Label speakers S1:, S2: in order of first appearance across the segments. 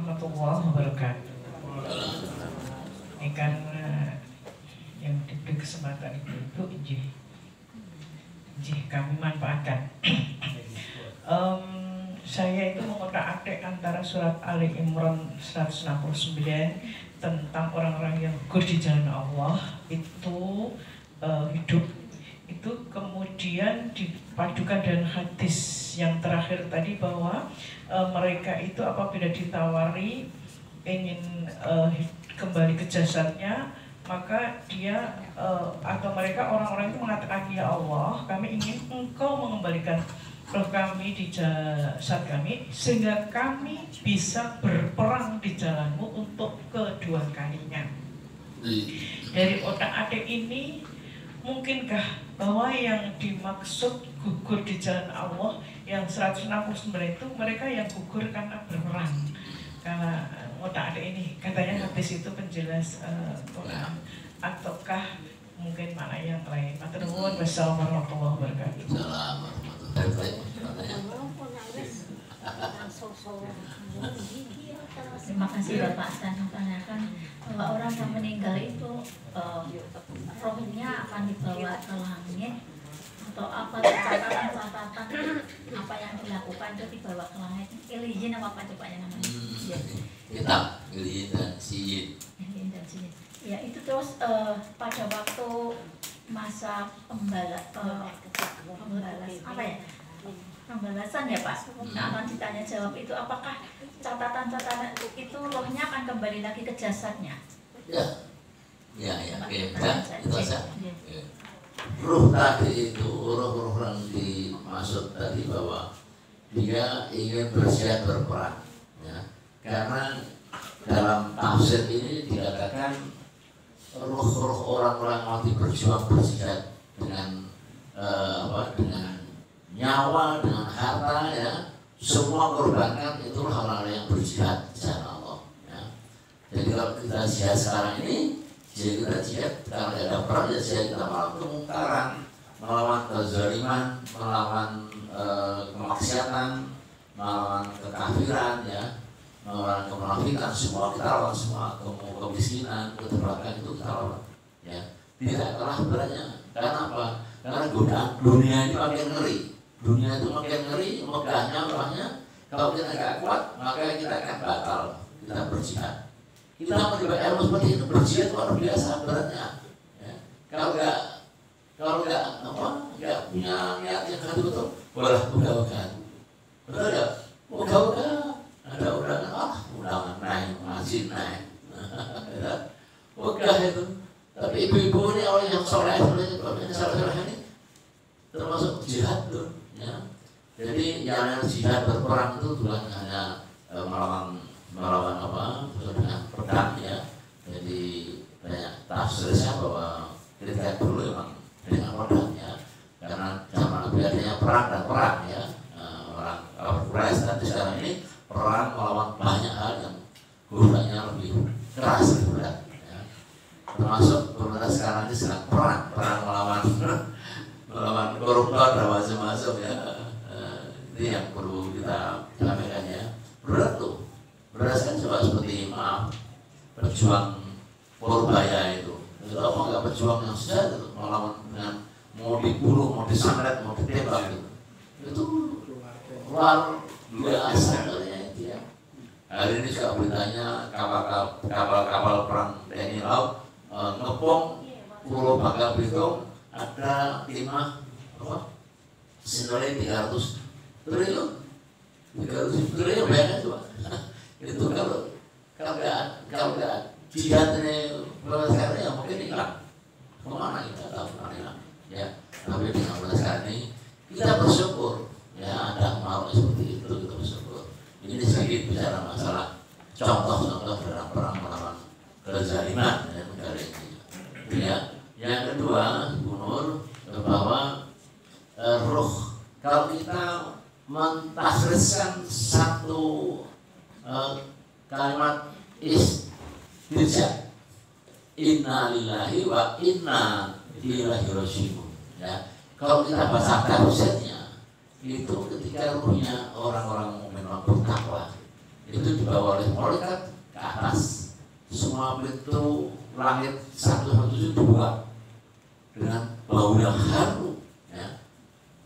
S1: warahmatullahi wabarakatuh. Ini kan yang diberi kesempatan itu kami manfaatkan. Saya itu mengotak-atik antara surat Ali Imran 169 tentang orang-orang yang gugur di jalan Allah itu hidup. Itu kemudian dipadukan dengan hadis yang terakhir tadi bahwa mereka itu apabila ditawari ingin kembali ke jasadnya, maka dia atau mereka orang-orang itu mengatakan, ya Allah, kami ingin Engkau mengembalikan roh kami di jasad kami sehingga kami bisa berperang di jalanmu untuk kedua kalinya. Dari otak-atik ini, mungkinkah bahwa yang dimaksud gugur di jalan Allah yang 169 itu mereka yang gugur karena berperang? Karena otak-atik ini katanya habis itu penjelas Quran, ataukah mungkin mana yang lain? Matur nuwun. Wassalamualaikum warahmatullahi wabarakatuh.
S2: Terima kasih Bapak atas menanyakan bahwa orang yang meninggal itu rohnya akan dibawa ke langit atau apa catatan apa yang dilakukan itu dibawa ke langit. Ilyin apa cobanya namanya?
S3: Kitab Ilyin dan Siyin.
S2: Ya itu terus pada waktu masa pembalasan ya Pak. Nah, akan ditanya jawab itu apakah catatan-catatan itu rohnya akan kembali lagi ke jasadnya?
S3: Ya, itu saja. Ruh tadi itu roh yang dimaksud tadi bahwa dia ingin bersiap berperang, ya. Karena dalam tafsir ini dikatakan roh-roh orang-orang mati berjuang berjihad dengan dengan nyawa, dengan harta, ya, semua korbankan itulah orang-orang yang berjihad di jalan Allah, ya. Jadi kalau kita jihad sekarang ini, kita jihad kalau ada perang, ya jihad kita melawan kemungkaran, melawan kezaliman, melawan kemaksiatan, melawan kekafiran, ya, melawan kemunafikan, semua kita lawan, semua kemiskinan, keterbelakangan itu kita lawan, ya. Tidak kalah beratnya. Karena apa? Karena godaan dunia ini makin ngeri. Dunia itu makin ngeri, megahnya, murahnya. Kalau kita nggak kuat, maka kita akan batal. Kita berjihad. Kita mencoba ilmu seperti itu, berjihad luar biasa beratnya. Ya. Kalau nggak punya niat yang betul, boleh udah-udahan. Betul nggak? Udah-udah. Ada undangan naik, ngaji naik. Udah itu. Tapi ibu-ibu ini orang yang soleh ini termasuk jihad tuh, ya. Jadi yang jihad berperang itu bukan hanya melawan dengan pedang, ya. Jadi banyak tafsirnya bahwa kita dulu memang dengan pedang, ya. Karena zaman Nabi adanya perang dan perang, ya. Orang Quraisy nanti sekarang ini perang melawan banyak hal yang gunanya lebih keras, lebih berat, ya. Termasuk pemerintah sekarang ini sedang perang melawan koruptor dan macam-macam, ya. Itu yang perlu kita sampaikan, ya. Berat tuh, berat kan coba seperti berjuang Purbaya itu. Kalau mau nggak berjuang yang sehat itu, melawan dengan mau dibunuh, mau disantet, mau ditembak gitu. Itu luar biasa. Hari ini juga beritanya kapal perang TNI Laut ngepong Pulau Bangka Belitung ada timah senilai 300 triliun. 300 triliun, bayangkan coba. Itu kalau nggak jihad ini sekarang ya mungkin hilang. Kemana kita tahu kemana hilang, ya. Tapi dengan sekarang ini kita bersyukur, ya, ada mau seperti itu, kita bersyukur. Ini sedikit bicara masalah contoh-contoh dalam perang melawan kezaliman, ya, negara ini. Ya. Yang kedua, Bu Nur, bahwa roh, kalau kita mentafsirkan satu kalimat istirja, inna lillahi wa inna ilaihi raji'un, ya. Kalau kita baca tafsirnya, itu ketika ruhnya orang-orang mukmin bertakwa, itu dibawa oleh malaikat ke atas. Semua pintu langit satu-satu itu dibuka dengan bau yang harum. Ya.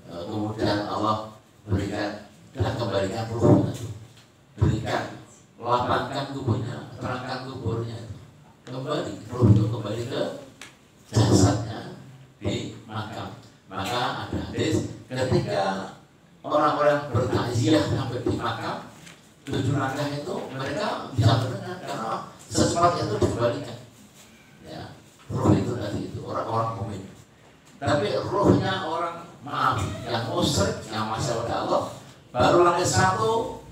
S3: Kemudian Allah berikan dan kembalikan ruhnya itu, berikan, lapangkan kuburnya, terangkan kuburnya itu. Kembali, ruh itu kembali ke jasadnya di makam. Maka ada hadis ketika orang-orang bertakziah sampai di makam 7 langkah itu mereka bisa mendengar karena secepatnya itu dikembalikan. Ya, ruh itu tadi itu orang-orang mukmin. Tapi ruhnya orang maaf yang musyrik yang masih pada Allah baru langkah 1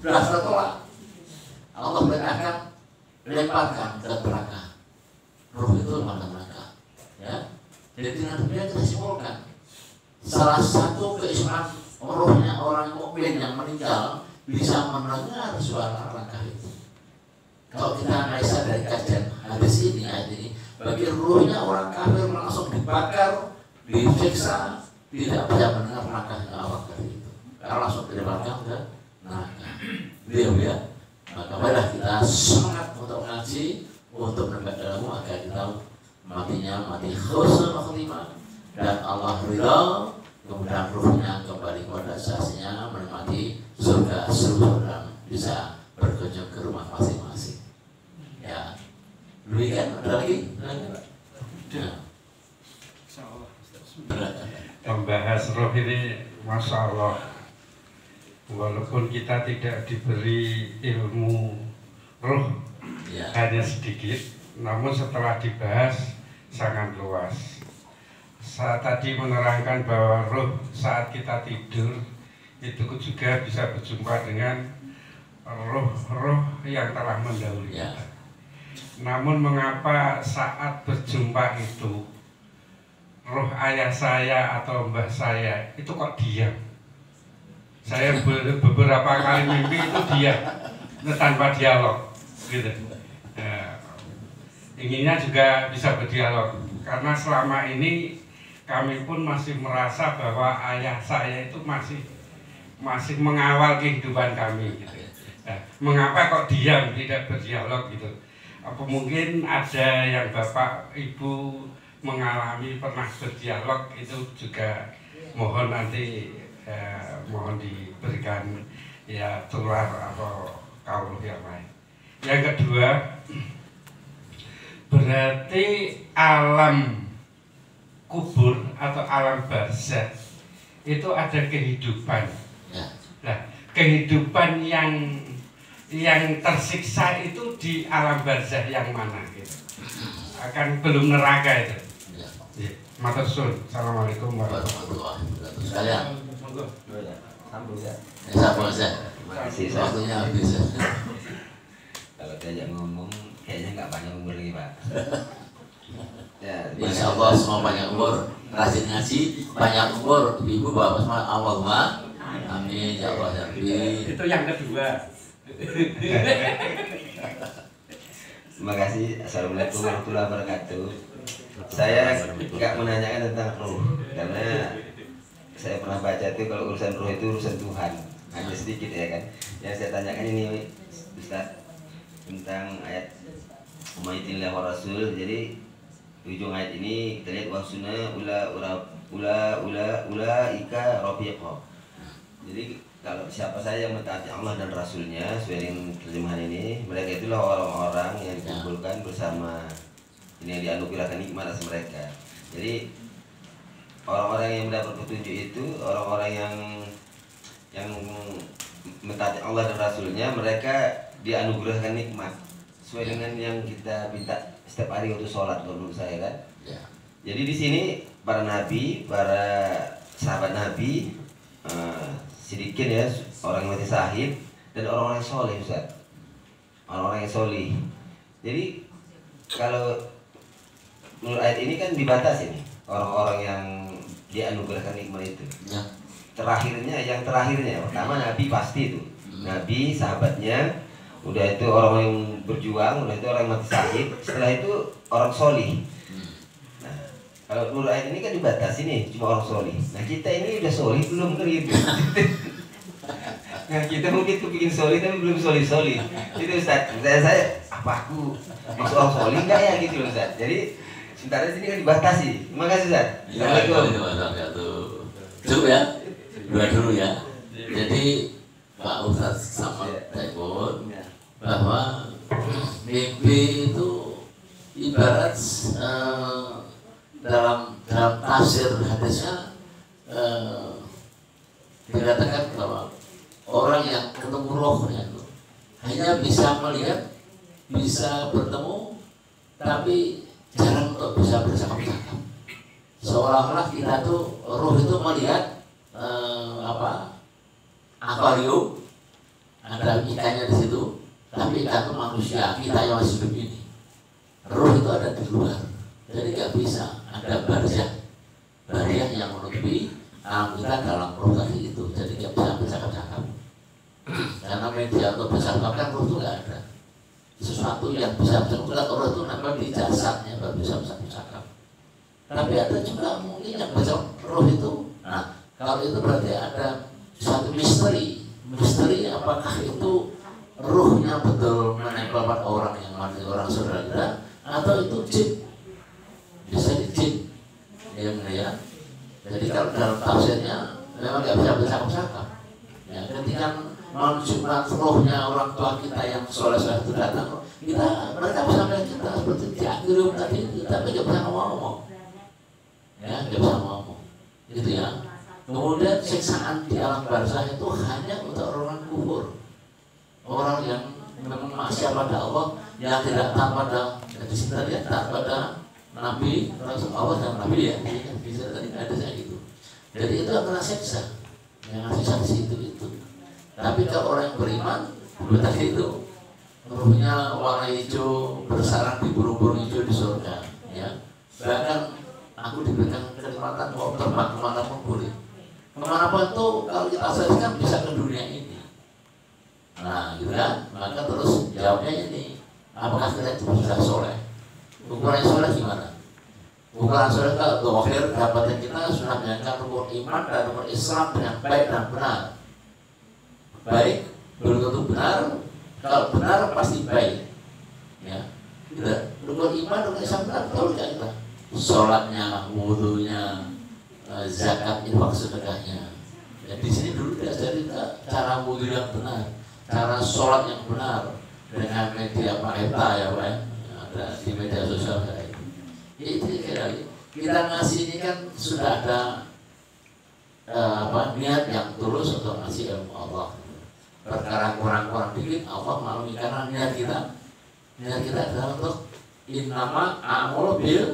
S3: sudah tertolak. Allah perintahkan lemparkan ke neraka. Ruh itu pada neraka. Ya, jadi dengan demikian kita simpulkan salah satu keistimewaan ruhnya orang mukmin yang meninggal bisa mendengar suara langkah itu. Kalau kita analisa dari kajian hadis ini, ayat ini, bagi ruhnya orang kafir langsung dibakar, disiksa, tidak bisa mendengar langkahnya Allah dari itu. Karena langsung dilemparkan ke neraka. Dia ya. Maka marilah kita semangat untuk ngaji, untuk menambah ilmu agar kita matinya mati husnul khotimah dan Allah ridha, kemudian ruhnya kembali kepada asasnya menikmati surga seluruh dan bisa berkunjung ke rumah masing-masing. Ya, demikian. Ada lagi? Ya.
S4: Membahas roh ini, masya Allah, walaupun kita tidak diberi ilmu roh
S3: Ya.
S4: hanya sedikit, namun setelah dibahas sangat luas. Saya tadi menerangkan bahwa roh saat kita tidur itu juga bisa berjumpa dengan roh-roh yang telah mendahului
S3: Ya.
S4: kita. Namun mengapa saat berjumpa itu roh ayah saya atau mbah saya itu kok diam? Saya beberapa kali mimpi itu diam, tanpa dialog, gitu. Ya, inginnya juga bisa berdialog, karena selama ini kami pun masih merasa bahwa ayah saya itu masih mengawal kehidupan kami, gitu. Nah, mengapa kok diam, tidak berdialog, gitu? Apa mungkin ada yang bapak ibu mengalami pernah berdialog, itu juga mohon nanti mohon diberikan ya tular atau kaul yang lain. Yang kedua, berarti alam kubur atau alam barzakh itu ada kehidupan. Nah, kehidupan yang tersiksa itu di alam barzakh yang mana? Gitu. Akan belum neraka itu. Ya. Matur suwun. Assalamualaikum warahmatullahi wabarakatuh.
S3: Sekalian.
S5: Sambung ya.
S3: Sambung saja.
S5: Makasih.
S3: Waktunya habis.
S5: Kalau diajak ngomong kayaknya nggak banyak umur lagi Pak. Ya,
S3: Insya Allah semua banyak umur, rajin ngaji, banyak umur, ibu bapak semua Allahumma amin ya Allah ya Rabbi.
S4: Itu yang kedua.
S5: Terima kasih. Assalamualaikum warahmatullahi wabarakatuh. Saya nggak menanyakan tentang ruh karena saya pernah baca itu kalau urusan ruh itu urusan Tuhan. Hanya sedikit ya kan. Yang saya tanyakan ini Ustaz tentang ayat Umayyatillah wa Rasul. Jadi ujung ayat ini kita lihat wasuna ika rafiqah. Jadi kalau siapa saja yang mentaati Allah dan Rasulnya sesuai dengan terjemahan ini, mereka itulah orang-orang yang dikumpulkan bersama ini yang dianugerahkan nikmat atas mereka. Jadi orang-orang yang mendapat petunjuk itu orang-orang yang mentaati Allah dan Rasulnya, mereka dianugerahkan nikmat sesuai dengan yang kita minta setiap hari waktu sholat menurut saya kan. Jadi di sini para nabi, para sahabat nabi, sedikit ya orang yang mati syahid dan orang-orang yang soleh Ustaz. Orang-orang yang soleh. Jadi kalau menurut ayat ini kan dibatasi nih orang-orang yang dianugerahkan nikmat itu. Yang terakhirnya pertama nabi pasti itu. Nabi, sahabatnya, udah itu orang yang berjuang, udah itu orang yang mati syahid, setelah itu orang soleh. Nah, kalau menurut ayat ini kan dibatasi nih cuma orang soleh. Nah kita ini udah soleh belum gitu. Nah kita mungkin bikin solid tapi belum solid. Itu Ustaz, saya apa aku masuk orang solid nggak ya gitu Ustaz. Jadi sementara sini kan dibatasi. Terima kasih Ustaz.
S3: Assalamualaikum. Cukup ya, dua dulu ya. Jadi Pak Ustaz sama Taibun bahwa mimpi itu ibarat dalam tafsir hadisnya dikatakan bahwa orang yang ketemu rohnya itu hanya bisa melihat, bisa bertemu, tapi jarang untuk bisa bercakap-cakap. Seolah-olah kita tuh roh itu melihat akuarium, ada ikannya di situ, tapi ikan itu manusia, kita yang masih hidup ini. Roh itu ada di luar, jadi nggak bisa ada barrier yang menutupi alam kita dalam roh tadi itu, jadi nggak bisa bercakap-cakap. Karena media untuk bercakap kan roh itu nggak ada. Sesuatu yang bisa bercakap, roh itu nampak di jasadnya baru bisa bercakap. Tapi ada juga mungkin yang bercakap roh itu. Nah, kalau itu berarti ada satu misteri. Misteri apakah itu ruhnya betul menempel pada orang yang mati, orang saudara kita, atau itu jin? Bisa di jin, ya. Jadi kalau dalam tafsirnya memang nggak bisa bercakap-cakap. Ya, ketika menunjukkan rohnya orang tua kita yang soleh-soleh itu datang, mereka bisa melihat kita seperti di akuarium tadi, tapi nggak bisa ngomong-ngomong. Ya, nggak bisa ngomong. Gitu ya. Kemudian siksaan di alam barzah itu hanya untuk orang kufur, orang yang memang maksiat pada Allah, yang tidak taat pada, di sini ya, taat pada Nabi, Rasul Allah dan Nabi ya, bisa tadi ada saya gitu. Jadi itu adalah siksa, yang ngasih saksi itu. Tapi kalau orang yang beriman, tadi itu ruhnya warna hijau, bersarang di burung-burung hijau di surga, ya. Bahkan aku diberikan kenikmatan mau terbang kemanapun boleh. Kemanapun itu kalau kita saksikan bisa ke dunia ini. Nah, gitu kan? Maka terus jawabnya ini, apakah kita itu sudah soleh? Ukuran soleh gimana? Ukuran soleh kalau dohir dapatnya kita sudah menjalankan rukun iman dan rukun Islam dengan baik dan benar. Baik belum tentu benar, kalau benar pasti baik. Ya, kita rukun iman, rukun Islam benar betul nggak kita? Sholatnya, wudhunya, zakat, infak, sedekahnya. Ya, di sini dulu diajari cara wudhu yang benar, cara sholat yang benar dengan media Pak ya Pak, ada di media sosial kayak itu. Ya, itu kira kita ngasih ini kan sudah ada niat yang tulus untuk ngasih ilmu Allah. Perkara kurang-kurang dikit Allah maklumi karena niat kita adalah untuk innama a'malu bil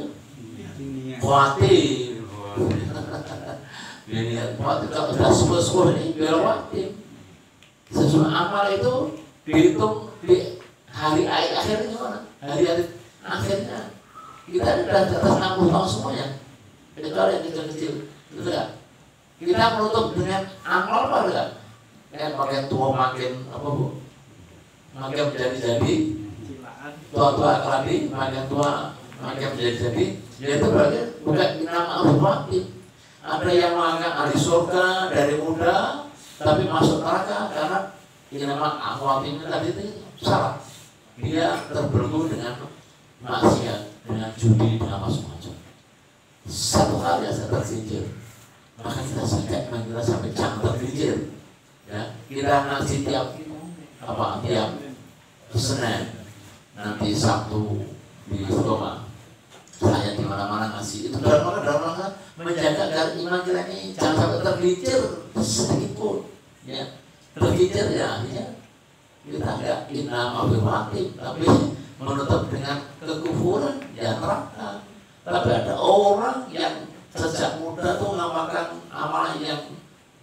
S3: khawatir. Biniat khawatir kalau sudah sepuh ini bil khawatir. Sesuai amal itu dihitung di hari akhirnya gimana? Hari akhirnya kita sudah di atas 60 tahun semuanya. Kecuali yang kecil-kecil, itu enggak. Kita menutup dengan amal apa enggak? Makin tua makin apa bu? Makin menjadi-jadi, tua-tua keladi, makin tua makin menjadi-jadi. Yaitu berarti bukan nama al-Fatih. Ada yang menganggap ahli surga dari muda, tapi masuk neraka karena ini nama al-Fatih tadi itu salah. Dia terbelenggu dengan maksiat, dengan judi, dengan macam-macam. Satu hal yang saya tersincir, maka kita sampai jangan tersincir. Ya, kita ngaji tiap Senin, nanti Sabtu di Sukoma. Saya di mana-mana ngasih itu dalam rangka menjaga agar iman kita ini jangan sampai tergelincir sedikit pun. Ya, tergelincir ya, kita nggak inna ma'afiwatim, tapi menutup dengan kekufuran ya neraka. Tapi ada orang yang sejak muda tuh mengamalkan amalan yang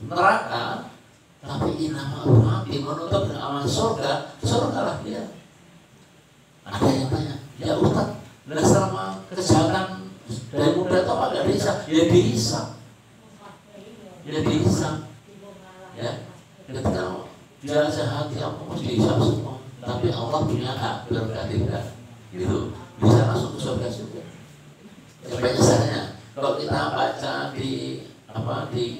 S3: neraka, tapi inama mati menutup dengan amal surga lah dia. Ada yang tanya, ya Ustaz, selama kejahatan dari muda itu apa gak dihisap? Ya dihisap. Ya, ketika dia jahat ya mesti dihisap semua. Tapi Allah punya hak berkati-kati, gitu, bisa masuk ke surga juga. Ya banyak caranya. Kalau kita baca di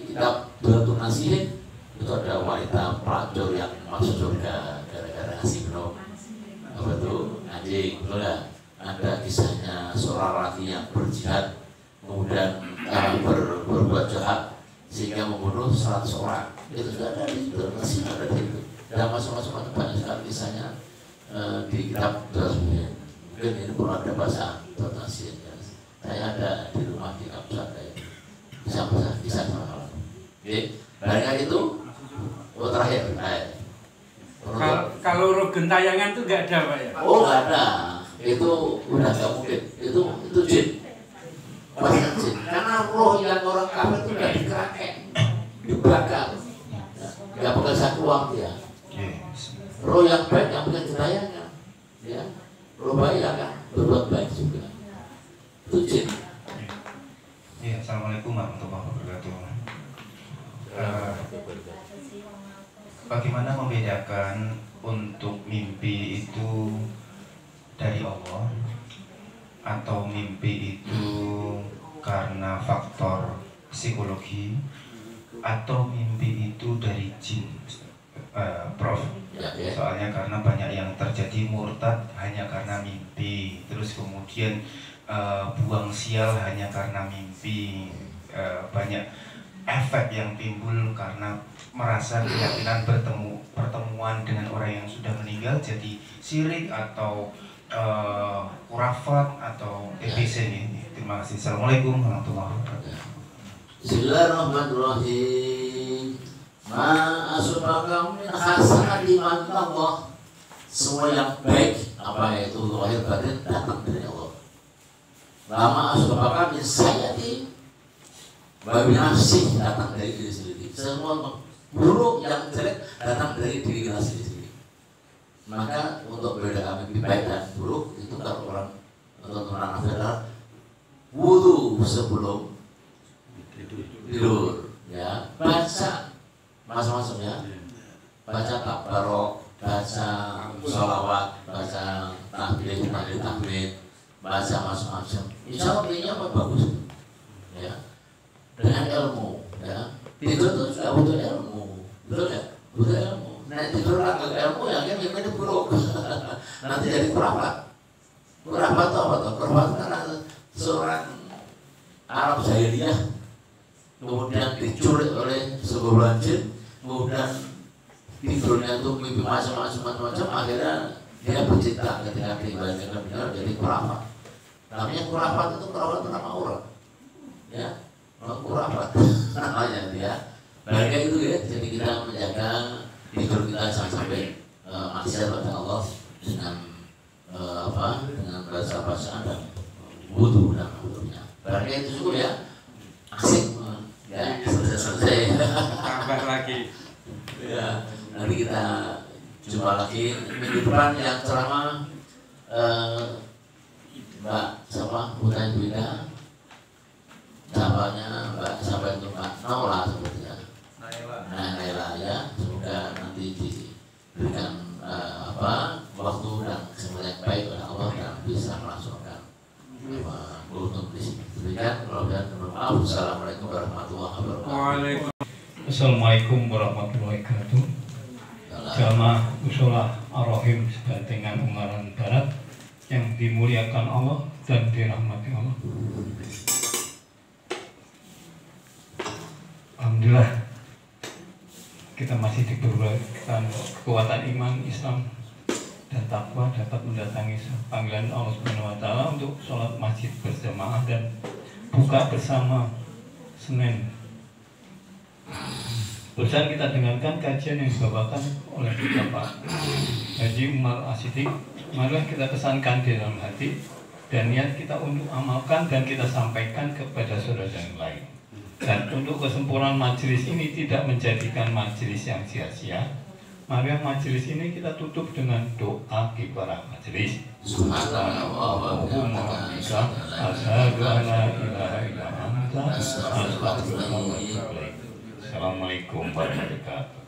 S3: kitab Duratun Nasihin, itu ada wanita pelacur yang masuk surga gara-gara ngasih minum apa tuh anjing, betul nggak? Ada kisahnya seorang laki yang berjihad kemudian berbuat jahat sehingga membunuh 100 orang. Itu sudah ada di situ, masih ada di situ. Dan masuk-masuk banyak sekali kisahnya di kitab tersebut. Mungkin ini perlu ada bahasa donasi. Saya ada di rumah di kampus ada itu. Kisah sama. Oke, barangkali itu. Oh terakhir.
S4: Kalau roh gentayangan itu nggak ada Pak ya?
S3: Oh nggak ada. Itu udah nggak mungkin. Itu jin. Pasti jin. Karena roh yang orang kafir itu udah dikerangkeng, dibakar. Nggak bakal keluar dia. Roh yang baik yang punya gentayangan, ya. Roh baik akan berbuat baik juga. Itu jin.
S6: Ya, assalamualaikum warahmatullahi wabarakatuh. Bagaimana membedakan untuk mimpi itu dari Allah atau mimpi itu karena faktor psikologi atau mimpi itu dari jin, Prof? Soalnya karena banyak yang terjadi murtad hanya karena mimpi, terus kemudian buang sial hanya karena mimpi, banyak efek yang timbul karena merasa keyakinan pertemuan dengan orang yang sudah meninggal jadi syirik atau kurafat atau TBC ini. Terima kasih. Assalamualaikum warahmatullahi wabarakatuh.
S3: Bismillahirrahmanirrahim. Ma asbaka min hasanati min Allah. Semua yang baik apa itu lahir batin datang dari Allah. Lama asbaka min sayati babi nafsi datang dari diri sendiri. Semua buruk yang jelek datang dari diri kita sendiri. Maka untuk membedakan mimpi baik dan buruk itu kalau orang untuk orang akhirat wudu sebelum tidur, ya baca masuk-masuk ya, baca tabarok, baca sholawat, baca tahmid, baca masuk-masuk. Insya Allah ini apa bagus, ya dengan ilmu, ya tidur itu juga butuh ilmu, betul ya, butuh ilmu. Nah tidur agak ilmu yang ini buruk, nanti jadi kurafat. Kurafat itu apa tuh? Kurafat karena seorang Arab jahiliyah kemudian diculik oleh sebuah jin, kemudian tidurnya itu mimpi macam-macam, akhirnya dia bercinta ketika dibandingkan benar jadi kurafat. Namanya kurafat itu nama orang, ya. Kurafat namanya dia. Mereka itu ya, jadi kita menjaga tidur kita jangan sampai maksiat pada Allah dengan dengan bahasa dan wudu dan wudunya. Mereka itu cukup ya, asik ya, selesai.
S4: Tambah lagi.
S3: Ya, nanti kita jumpa lagi minggu depan yang ceramah Mbak siapa? Bukan Bina. Namanya Mbak siapa itu Mbak Naula sebetulnya. Naila ya, semoga nanti diberikan waktu dan kesempatan yang baik oleh Allah dan bisa melangsungkan kultum di sini. Demikian, maaf. Assalamualaikum warahmatullahi wabarakatuh.
S7: Assalamualaikum warahmatullahi wabarakatuh. Jamaah Usulah Ar-Rahim sebantengan Ungaran Barat yang dimuliakan Allah dan dirahmati Allah. Alhamdulillah kita masih diberikan kekuatan iman, Islam dan takwa dapat mendatangi panggilan Allah Subhanahu wa taala untuk sholat masjid berjamaah dan buka bersama Senin. Barusan kita dengarkan kajian yang dibawakan oleh Bapak Haji Umar Asidik. Marilah kita kesankan di dalam hati dan niat kita untuk amalkan dan kita sampaikan kepada saudara yang lain. Dan untuk kesempurnaan majelis ini tidak menjadikan majelis yang sia-sia, mari majelis ini kita tutup dengan doa kibarat majelis. Subhanallah. Assalamualaikum warahmatullahi wabarakatuh.